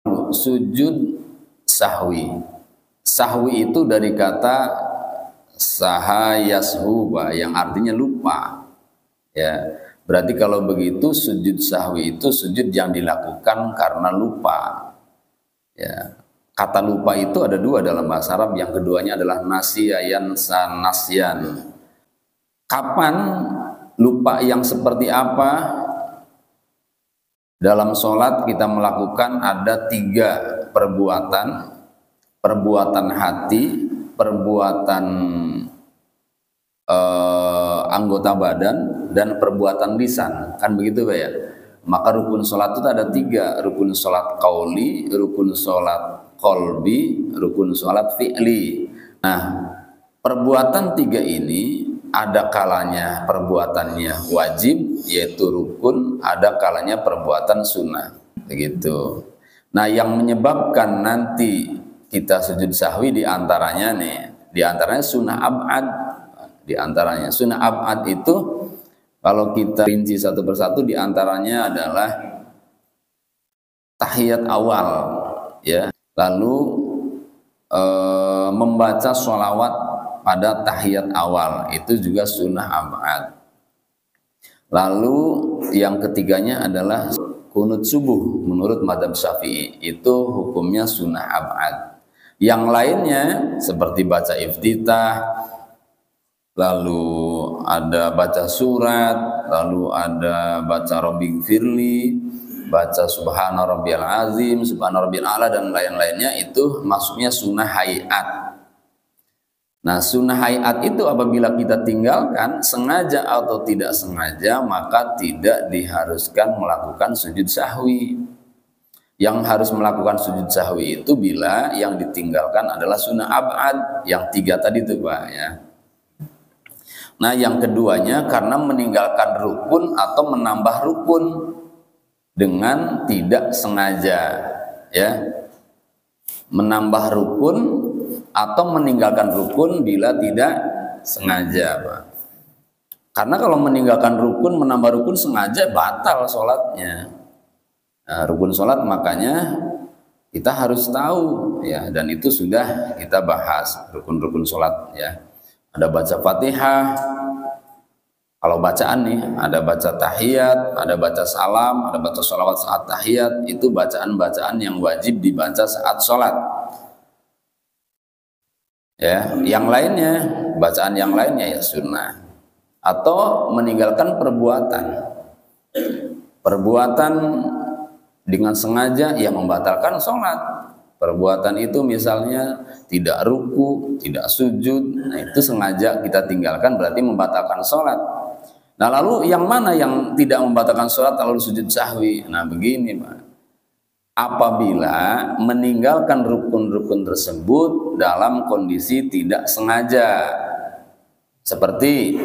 Sujud sahwi. Sahwi itu dari kata saha yashuba yang artinya lupa. Ya, berarti kalau begitu sujud sahwi itu sujud yang dilakukan karena lupa. Ya, kata lupa itu ada dua dalam bahasa Arab. Yang keduanya adalah nasiyan sanasyan. Kapan lupa yang seperti apa? Dalam sholat kita melakukan ada 3 perbuatan. Perbuatan hati, perbuatan anggota badan, dan perbuatan lisan. Kan begitu Pak ya? Maka rukun sholat itu ada 3. Rukun sholat qauli, rukun sholat qalbi, rukun sholat fi'li. Nah, perbuatan 3 ini ada kalanya perbuatannya wajib, yaitu rukun, ada kalanya perbuatan sunnah, begitu. Nah, yang menyebabkan nanti kita sujud sahwi diantaranya sunnah ab'ad. Diantaranya sunnah ab'ad itu kalau kita rinci satu persatu, diantaranya adalah tahiyat awal, ya. Lalu membaca sholawat pada tahiyat awal, itu juga sunnah ab'ad. Lalu yang ketiganya adalah kunut subuh menurut mazhab Syafi'i, itu hukumnya sunnah ab'ad. Yang lainnya seperti baca iftitah, lalu ada baca surat, lalu ada baca rabbighfirli, baca subhana rabbiyal azim, subhana rabbiyal a'la, dan lain-lainnya, itu maksudnya sunnah hayat. Nah, sunnah hayat itu apabila kita tinggalkan sengaja atau tidak sengaja, maka tidak diharuskan melakukan sujud sahwi. Yang harus melakukan sujud sahwi itu bila yang ditinggalkan adalah sunnah ab'ad, yang 3 tadi itu Pak ya. Nah, yang keduanya karena meninggalkan rukun atau menambah rukun dengan tidak sengaja, ya. Menambah rukun atau meninggalkan rukun bila tidak sengaja, Pak. Karena kalau meninggalkan rukun, menambah rukun sengaja, batal sholatnya. Nah, rukun sholat makanya kita harus tahu, ya, dan itu sudah kita bahas rukun-rukun sholat, ya. Ada baca Fatihah, kalau bacaan nih, ada baca tahiyat, ada baca salam, ada baca sholawat saat tahiyat, itu bacaan-bacaan yang wajib dibaca saat sholat. Ya, yang lainnya, bacaan yang lainnya ya sunnah. Atau meninggalkan perbuatan dengan sengaja yang membatalkan sholat. Perbuatan itu misalnya tidak ruku, tidak sujud, nah itu sengaja kita tinggalkan, berarti membatalkan sholat. Nah, lalu yang mana yang tidak membatalkan sholat lalu sujud sahwi? Nah, begini Pak, apabila meninggalkan rukun-rukun tersebut dalam kondisi tidak sengaja, seperti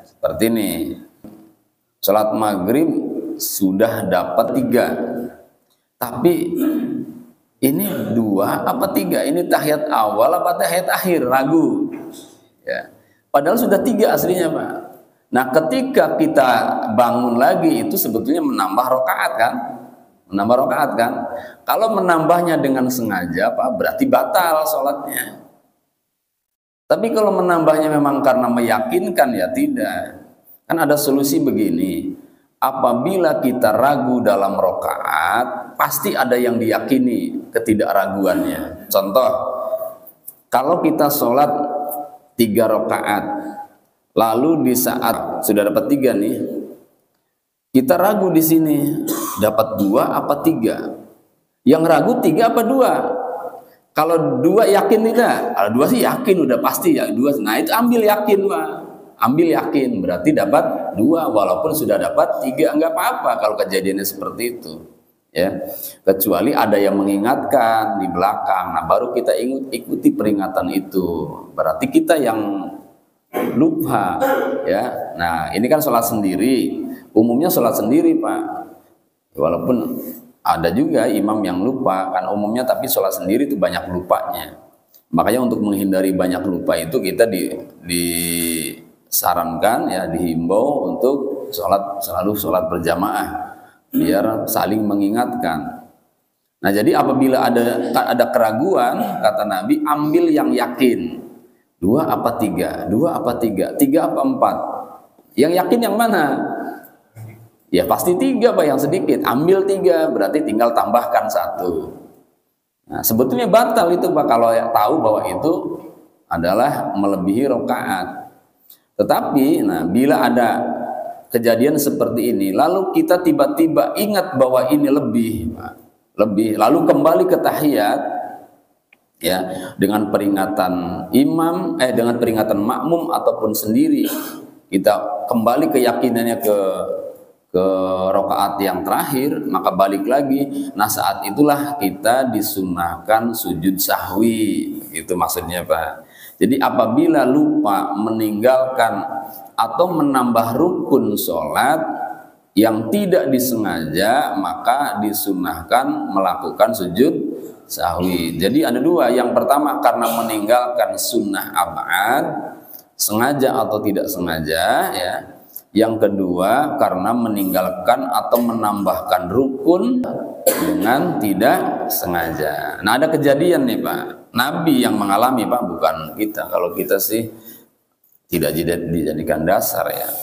seperti ini, sholat maghrib sudah dapat 3, tapi ini 2 apa 3, ini tahiyat awal apa tahiyat akhir, ragu, ya. Padahal sudah 3 aslinya Pak. Nah, ketika kita bangun lagi itu sebetulnya menambah rakaat kan? Menambah rakaat kan? Kalau menambahnya dengan sengaja Pak, berarti batal sholatnya. Tapi kalau menambahnya memang karena meyakinkan, ya tidak. Kan ada solusi begini. Apabila kita ragu dalam rakaat, pasti ada yang diyakini ketidakraguannya. Contoh, kalau kita sholat 3 rakaat, lalu di saat sudah dapat 3 nih, kita ragu di sini dapat 2 apa 3. Yang ragu 3 apa 2. Kalau 2 yakin tidak? Kalau 2 sih yakin, udah pasti ya 2. Nah, itu ambil yakin Pak. Ambil yakin berarti dapat 2 walaupun sudah dapat 3, enggak apa-apa kalau kejadiannya seperti itu, ya. Kecuali ada yang mengingatkan di belakang. Nah, baru kita ikuti peringatan itu. Berarti kita yang lupa, ya. Nah, ini kan sholat sendiri. Umumnya sholat sendiri Pak. Walaupun ada juga imam yang lupa kan umumnya, tapi sholat sendiri itu banyak lupanya. Makanya untuk menghindari banyak lupa itu kita disarankan, ya, dihimbau untuk selalu sholat berjamaah biar saling mengingatkan. Nah, jadi apabila ada keraguan, kata Nabi, ambil yang yakin. 2 apa 3? 2 apa 3? 3 apa 4? Yang yakin yang mana? Ya pasti 3 Pak, yang sedikit. Ambil 3, berarti tinggal tambahkan 1. Nah, sebetulnya batal itu Pak kalau tahu bahwa itu adalah melebihi rakaat. Tetapi, nah bila ada kejadian seperti ini, lalu kita tiba-tiba ingat bahwa ini lebih, lalu kembali ke tahiyat, ya, dengan peringatan imam, dengan peringatan makmum ataupun sendiri, kita kembali keyakinannya ke rakaat yang terakhir, maka balik lagi. Nah, saat itulah kita disunahkan sujud sahwi. Itu maksudnya Pak. Jadi apabila lupa meninggalkan atau menambah rukun sholat yang tidak disengaja, maka disunahkan melakukan sujud sahwi. Jadi ada 2. Yang pertama karena meninggalkan sunnah ab'ad, sengaja atau tidak sengaja, ya. Yang kedua karena meninggalkan atau menambahkan rukun dengan tidak sengaja. Nah, ada kejadian nih Pak, Nabi yang mengalami Pak, bukan kita. Kalau kita sih tidak dijadikan dasar, ya.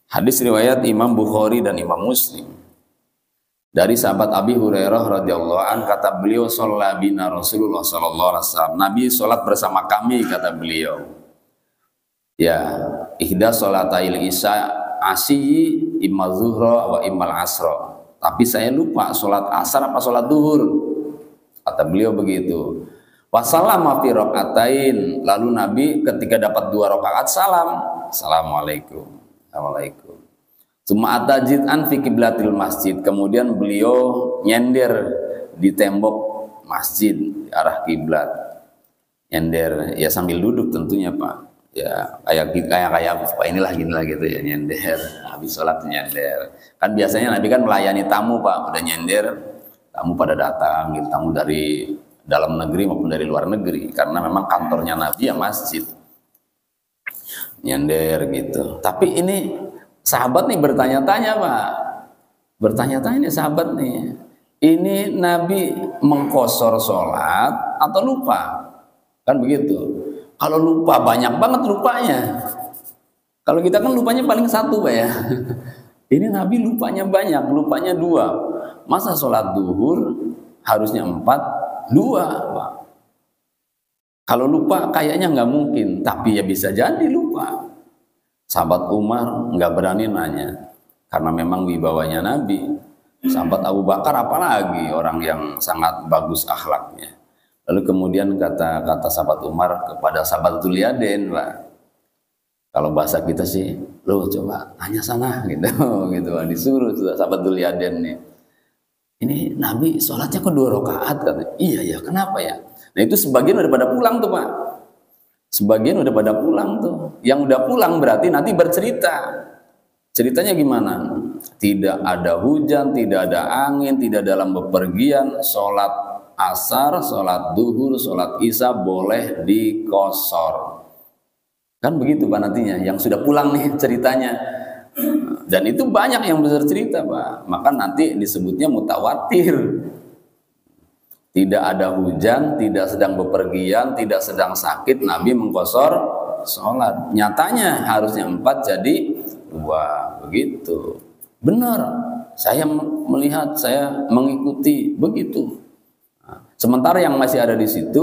Hadis riwayat Imam Bukhari dan Imam Muslim. Dari sahabat Abi Hurairah radhiyallahu an, kata beliau, shalla bina Rasulullah sallallahu alaihi wasallam. Nabi sholat bersama kami, kata beliau. Ya, ihda sholatail isya asyi imma zuhra wa immal asra. Tapi saya lupa sholat asar apa sholat duhur. Kata beliau begitu. Wasallama fi rakaatain. Lalu Nabi ketika dapat 2 rakaat salam. Assalamualaikum. Assalamualaikum. Cuma atajid an fi qiblatil masjid. Kemudian beliau nyender di tembok masjid di arah kiblat. Nyender ya sambil duduk tentunya Pak. Ya kayak inilah ginilah gitu ya, nyender. Habis sholat nyender. Kan biasanya Nabi kan melayani tamu Pak. Udah nyender, tamu pada datang gitu, tamu dari dalam negeri maupun dari luar negeri. Karena memang kantornya Nabi ya masjid. Nyender gitu. Tapi ini sahabat nih bertanya-tanya Pak, bertanya-tanya nih sahabat nih, ini Nabi mengqosor sholat atau lupa? Kan begitu. Kalau lupa banyak banget lupanya. Kalau kita kan lupanya paling 1 Pak ya. Ini Nabi lupanya banyak, lupanya 2. Masa sholat duhur harusnya 4, 2 Pak. Kalau lupa kayaknya nggak mungkin, tapi ya bisa jadi lupa. Sahabat Umar nggak berani nanya, karena memang wibawanya Nabi. Sahabat Abu Bakar apalagi, orang yang sangat bagus akhlaknya. Lalu kemudian kata sahabat Umar kepada sahabat Dzulyaden, Pak. Kalau bahasa kita sih, lo coba tanya sana gitu, gitu. Disuruh sahabat Dzulyaden nih. Ini Nabi sholatnya kok 2 rakaat katanya. Iya ya, kenapa ya? Nah itu sebagian udah pada pulang tuh Pak. Sebagian udah pada pulang tuh. Yang udah pulang berarti nanti bercerita. Ceritanya gimana? Tidak ada hujan, tidak ada angin, tidak dalam bepergian, sholat asar, sholat duhur, sholat isya boleh dikosor. Kan begitu Pak nantinya, yang sudah pulang nih ceritanya. Dan itu banyak yang bercerita Pak. Maka nanti disebutnya mutawatir. Tidak ada hujan, tidak sedang bepergian, tidak sedang sakit, Nabi mengqosor sholat. Nyatanya harusnya 4 jadi 2. Begitu. Benar. Saya melihat, saya mengikuti begitu. Sementara yang masih ada di situ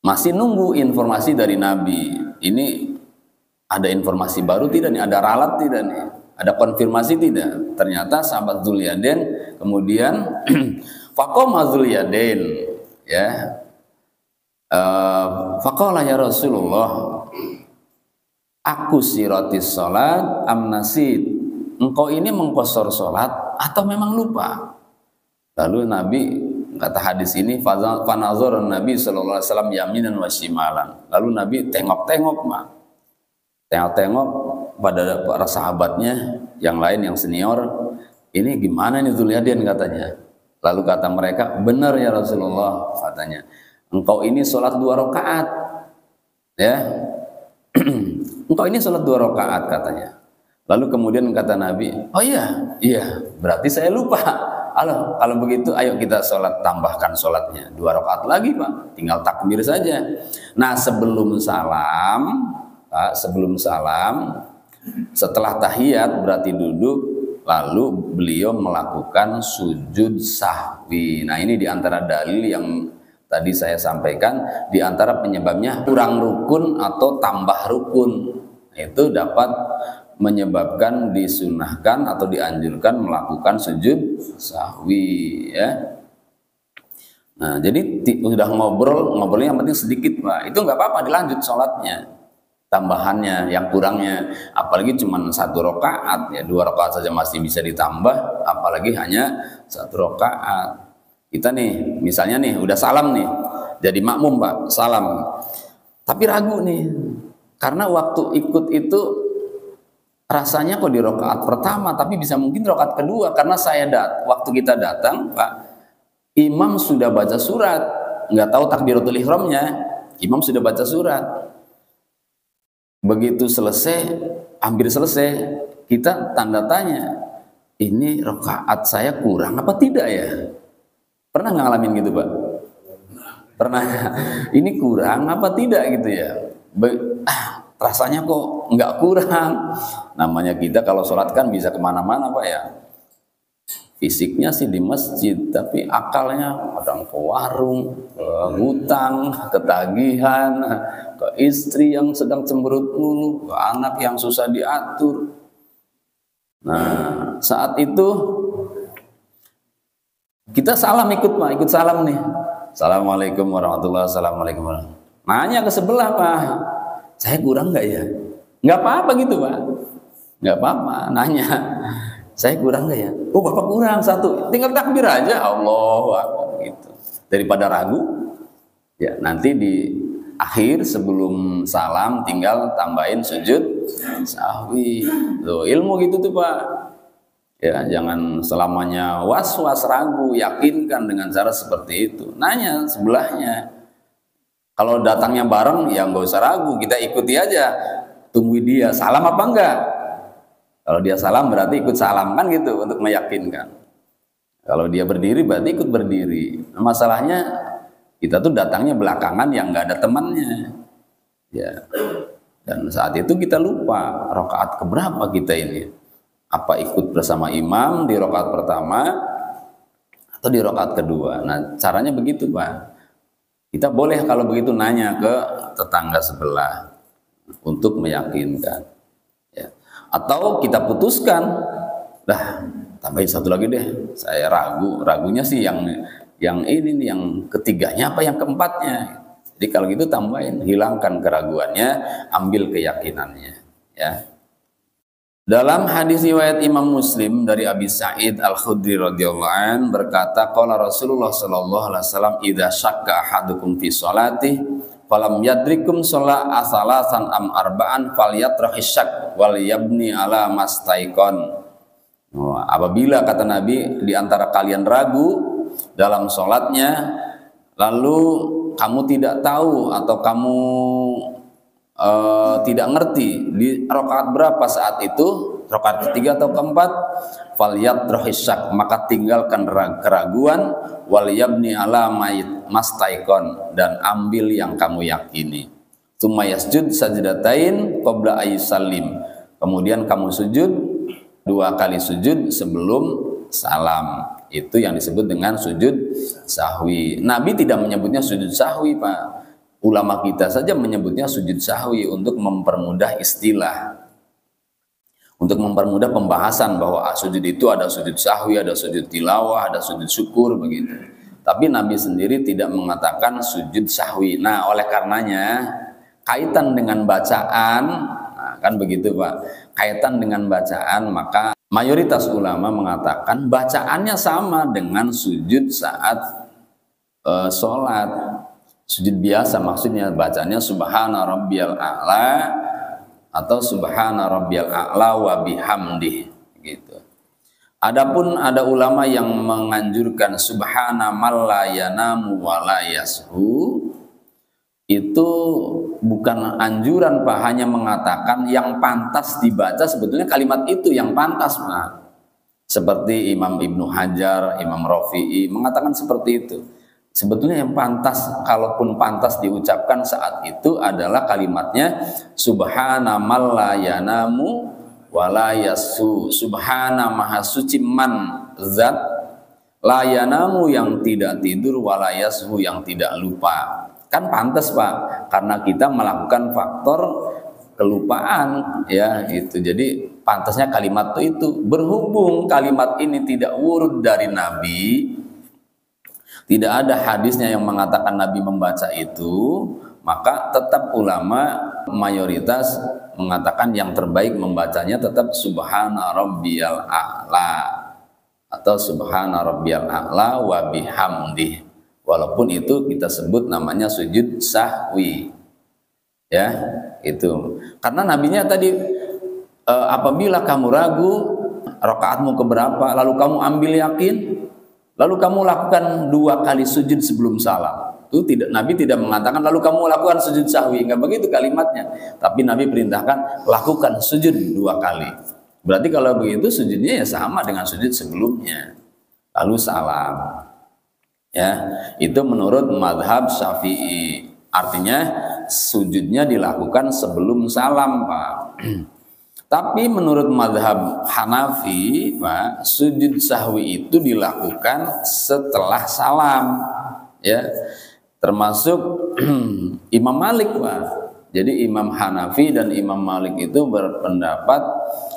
masih nunggu informasi dari Nabi. Ini ada informasi baru tidak nih? Ada ralat tidak nih? Ada konfirmasi tidak? Ternyata sahabat Dzulyaden kemudian faqama Dzulyaden, ya. Faqala ya Rasulullah, aku siratis salat am nasid. Engkau ini mengqosor salat atau memang lupa? Lalu Nabi, kata hadis ini, fanazor Nabi sallallahu alaihi wasallam yaminan wa shimalan. Lalu Nabi tengok-tengok, Mak. Tengok-tengok pada para sahabatnya yang lain yang senior. Ini gimana nih Dzulyaden katanya. Lalu kata mereka, benar ya Rasulullah katanya. Engkau ini sholat 2 rakaat. Ya. Engkau ini sholat 2 rakaat katanya. Lalu kemudian kata Nabi, oh iya, berarti saya lupa. Kalau begitu ayo kita sholat, tambahkan sholatnya 2 rakaat lagi Pak, tinggal takbir saja. Nah sebelum salam Pak, setelah tahiyat berarti duduk, lalu beliau melakukan sujud sahwi. Nah ini diantara dalil yang tadi saya sampaikan, diantara penyebabnya kurang rukun atau tambah rukun, itu dapat menyebabkan disunahkan atau dianjurkan melakukan sujud sahwi ya. Nah jadi udah ngobrolnya yang penting sedikit Pak, itu nggak apa-apa, dilanjut sholatnya, tambahannya yang kurangnya, apalagi cuma 1 rakaat ya, 2 rakaat saja masih bisa ditambah, apalagi hanya 1 rakaat. Kita nih misalnya nih udah salam nih, jadi makmum Pak, salam, tapi ragu nih karena waktu ikut itu rasanya kok di rakaat pertama, tapi bisa mungkin rakaat kedua, karena waktu kita datang Pak, imam sudah baca surat, nggak tahu takbiratul ihramnya, imam sudah baca surat. Begitu selesai, hampir selesai, kita tanda tanya, ini rakaat saya kurang apa tidak ya? Pernah nggak ngalamin gitu Pak? Pernah. Ini kurang apa tidak gitu ya? Rasanya kok nggak kurang. Namanya kita kalau sholat kan bisa kemana-mana Pak ya. Fisiknya sih di masjid, tapi akalnya kadang ke warung, ke hutang, ketagihan, ke istri yang sedang cemberut mulu, ke anak yang susah diatur. Nah saat itu kita salam ikut Pak, ikut salam nih. Assalamualaikum warahmatullahi wabarakatuh. Nanya ke sebelah Pak, saya kurang nggak ya? Nggak apa-apa gitu Pak, nggak apa-apa. Nanya, saya kurang nggak ya? Oh Bapak kurang 1, tinggal takbir aja, Allahu Akbar gitu. Daripada ragu, ya nanti di akhir sebelum salam tinggal tambahin sujud sahwi. Loh, ilmu gitu tuh Pak. Ya, jangan selamanya was-was, ragu, yakinkan dengan cara seperti itu. Nanya sebelahnya. Kalau datangnya bareng, ya nggak usah ragu, kita ikuti aja. Tunggu dia, salam apa enggak? Kalau dia salam berarti ikut salam kan gitu, untuk meyakinkan. Kalau dia berdiri berarti ikut berdiri. Nah, masalahnya kita tuh datangnya belakangan yang nggak ada temannya. Ya. Dan saat itu kita lupa rakaat keberapa kita ini. Apa ikut bersama imam di rakaat pertama atau di rakaat kedua. Nah caranya begitu Pak, kita boleh kalau begitu nanya ke tetangga sebelah untuk meyakinkan ya. Atau kita putuskan, dah tambahin 1 lagi deh, saya ragunya sih yang ini nih, yang ketiganya apa yang keempatnya. Jadi kalau gitu tambahin, hilangkan keraguannya, ambil keyakinannya ya. Dalam hadis riwayat Imam Muslim dari Abi Sa'id Al-Khudri radhiyallahu an berkata, qala Rasulullah sallallahu alaihi wasallam, idza syakka ahadukum fi sholati falam yadrikum sholat asalasan am arba'an falyatrahis syak wal yabni ala mastaiqon. Apabila kata Nabi di antara kalian ragu dalam sholatnya, lalu kamu tidak tahu atau kamu tidak ngerti di rakaat berapa saat itu, rakaat ketiga atau keempat, falyatrahis syak, maka tinggalkan keraguan, wal yabni ala mastaikon, dan ambil yang kamu yakini. Tsumma yasjud sajdatain qabla ayyusallim, kemudian kamu sujud 2 kali sujud sebelum salam. Itu yang disebut dengan sujud sahwi. Nabi tidak menyebutnya sujud sahwi Pak. Ulama kita saja menyebutnya sujud sahwi untuk mempermudah istilah, untuk mempermudah pembahasan bahwa sujud itu ada sujud sahwi, ada sujud tilawah, ada sujud syukur begitu. Tapi Nabi sendiri tidak mengatakan sujud sahwi. Nah, oleh karenanya kaitan dengan bacaan, nah, kan begitu Pak, kaitan dengan bacaan, maka mayoritas ulama mengatakan bacaannya sama dengan sujud saat sholat. Sujud biasa maksudnya bacanya subhana rabbiyal a'la atau subhana rabbiyal a'la wa bihamdih gitu. Adapun ada ulama yang menganjurkan subhana man la yanamu wa la yashu, itu bukan anjuran Pak, hanya mengatakan yang pantas dibaca sebetulnya kalimat itu yang pantas Pak. Seperti Imam Ibnu Hajar, Imam Rafi'i mengatakan seperti itu. Sebetulnya yang pantas, kalaupun pantas diucapkan saat itu adalah kalimatnya subhana man la yanamu wa la yasu. Subhana maha suci man zat la yanamu yang tidak tidur wa la yasu yang tidak lupa. Kan pantas Pak, karena kita melakukan faktor kelupaan ya itu. Jadi pantasnya kalimat itu. Berhubung kalimat ini tidak wurud dari Nabi, tidak ada hadisnya yang mengatakan Nabi membaca itu, maka tetap ulama mayoritas mengatakan yang terbaik membacanya tetap subhana rabbiyal a'la atau subhana rabbiyal a'la wa bihamdih. Walaupun itu kita sebut namanya sujud sahwi. Ya, itu. Karena nabinya tadi apabila kamu ragu rakaatmu keberapa, lalu kamu ambil yakin, lalu kamu lakukan 2 kali sujud sebelum salam. Itu tidak, Nabi tidak mengatakan lalu kamu lakukan sujud sahwi, enggak begitu kalimatnya. Tapi Nabi perintahkan lakukan sujud 2 kali. Berarti kalau begitu sujudnya ya sama dengan sujud sebelumnya. Lalu salam. Ya, itu menurut mazhab Syafi'i. Artinya sujudnya dilakukan sebelum salam, Pak. Tapi menurut mazhab Hanafi, Pak, sujud sahwi itu dilakukan setelah salam, ya. Termasuk Imam Malik, Pak. Jadi Imam Hanafi dan Imam Malik itu berpendapat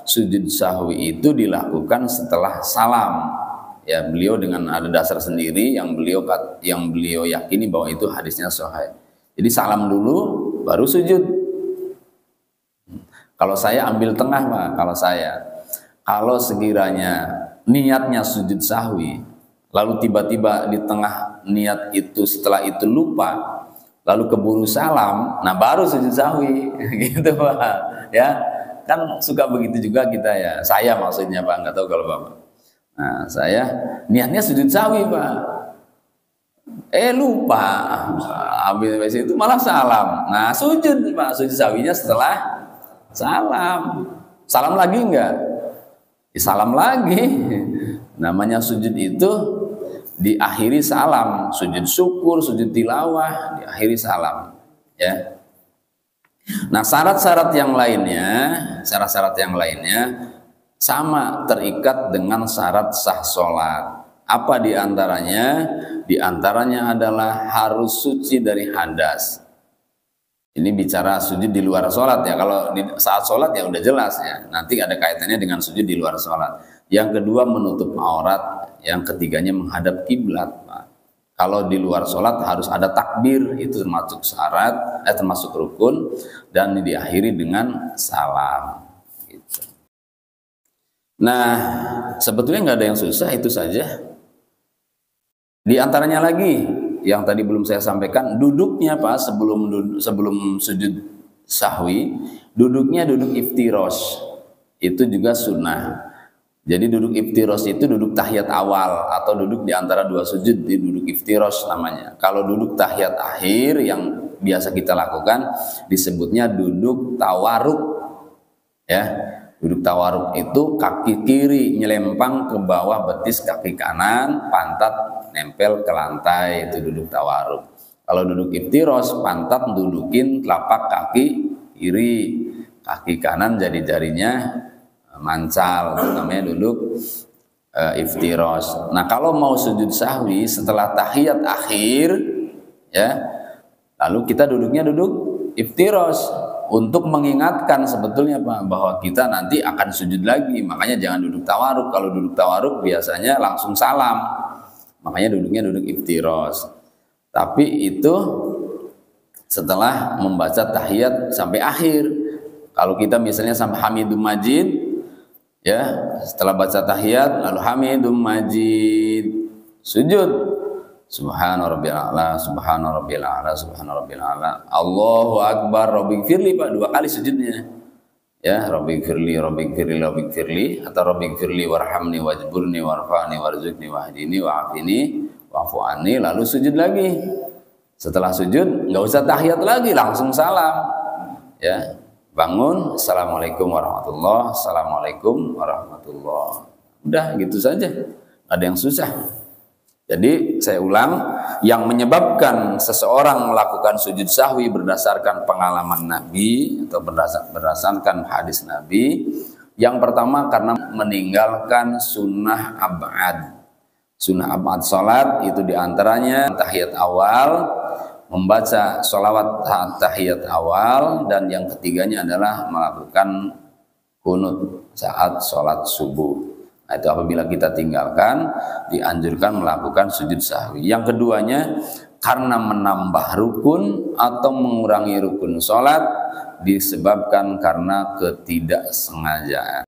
sujud sahwi itu dilakukan setelah salam. Ya, beliau dengan ada dasar sendiri yang beliau yakini bahwa itu hadisnya sahih. Jadi salam dulu baru sujud. Kalau saya ambil tengah, Pak, kalau sekiranya niatnya sujud sahwi, lalu tiba-tiba di tengah niat itu setelah itu lupa, lalu keburu salam, nah baru sujud sahwi, gitu Pak. Ya, kan suka begitu juga kita ya. Saya maksudnya Pak, nggak tahu kalau Bapak. Nah, saya niatnya sujud sahwi, Pak. Lupa. Habis itu malah salam. Nah, sujud, Pak. Sujud sahwinya setelah salam. Salam lagi enggak? Salam lagi. Namanya sujud itu diakhiri salam. Sujud syukur, sujud tilawah, diakhiri salam. Ya. Nah, syarat-syarat yang lainnya sama terikat dengan syarat sah sholat. Apa diantaranya? Diantaranya adalah harus suci dari hadas. Ini bicara sujud di luar sholat ya. Kalau di saat sholat ya udah jelas ya. Nanti ada kaitannya dengan sujud di luar sholat. Yang kedua menutup aurat. Yang ketiganya menghadap kiblat. Kalau di luar sholat harus ada takbir. Itu termasuk syarat, termasuk rukun. Dan diakhiri dengan salam. Gitu. Nah, sebetulnya nggak ada yang susah, itu saja. Di antaranya lagi yang tadi belum saya sampaikan, duduknya Pak sebelum sujud sahwi, duduknya duduk iftirosh. Itu juga sunnah. Jadi duduk iftirosh itu duduk tahiyat awal atau duduk di antara 2 sujud, di duduk iftirosh namanya. Kalau duduk tahiyat akhir yang biasa kita lakukan disebutnya duduk tawaruk. Ya. Duduk tawaruk itu kaki kiri nyelempang ke bawah betis kaki kanan, pantat nempel ke lantai, itu duduk tawaruk. Kalau duduk iftirosh, pantat dudukin telapak kaki kiri, kaki kanan jadi jarinya mancal, itu namanya duduk iftirosh. Nah, kalau mau sujud sahwi setelah tahiyat akhir, ya, lalu kita duduknya duduk iftirosh. Untuk mengingatkan sebetulnya Pak bahwa kita nanti akan sujud lagi, makanya jangan duduk tawaruk. Kalau duduk tawaruk biasanya langsung salam, makanya duduknya duduk iftirosh. Tapi itu setelah membaca tahiyat sampai akhir. Kalau kita misalnya sampai Hamidum Majid, ya, setelah baca tahiyat lalu Hamidum Majid, sujud. Subhana rabbiyal a'la, subhana rabbiyal a'la, subhana rabbiyal a'la. Allahu akbar, rabbighfirli, Pak, 2 kali sujudnya. Ya, rabbighfirli, rabbighfirli, rabbighfirli, atau rabbighfirli warhamni wajburni warfa'ni warzuqni wahdini wa'afini wa'fu anni, lalu sujud lagi. Setelah sujud nggak usah tahiyat lagi, langsung salam. Ya, bangun, assalamualaikum warahmatullahi, assalamualaikum warahmatullahi. Udah gitu saja, ada yang susah. Jadi saya ulang, yang menyebabkan seseorang melakukan sujud sahwi berdasarkan pengalaman Nabi atau berdasarkan hadis Nabi, yang pertama karena meninggalkan sunnah ab'ad. Sunnah ab'ad salat itu diantaranya tahiyat awal, membaca sholawat tahiyat awal, dan yang ketiganya adalah melakukan kunut saat sholat subuh. Nah, itu apabila kita tinggalkan, dianjurkan melakukan sujud sahwi. Yang keduanya karena menambah rukun atau mengurangi rukun sholat disebabkan karena ketidaksengajaan.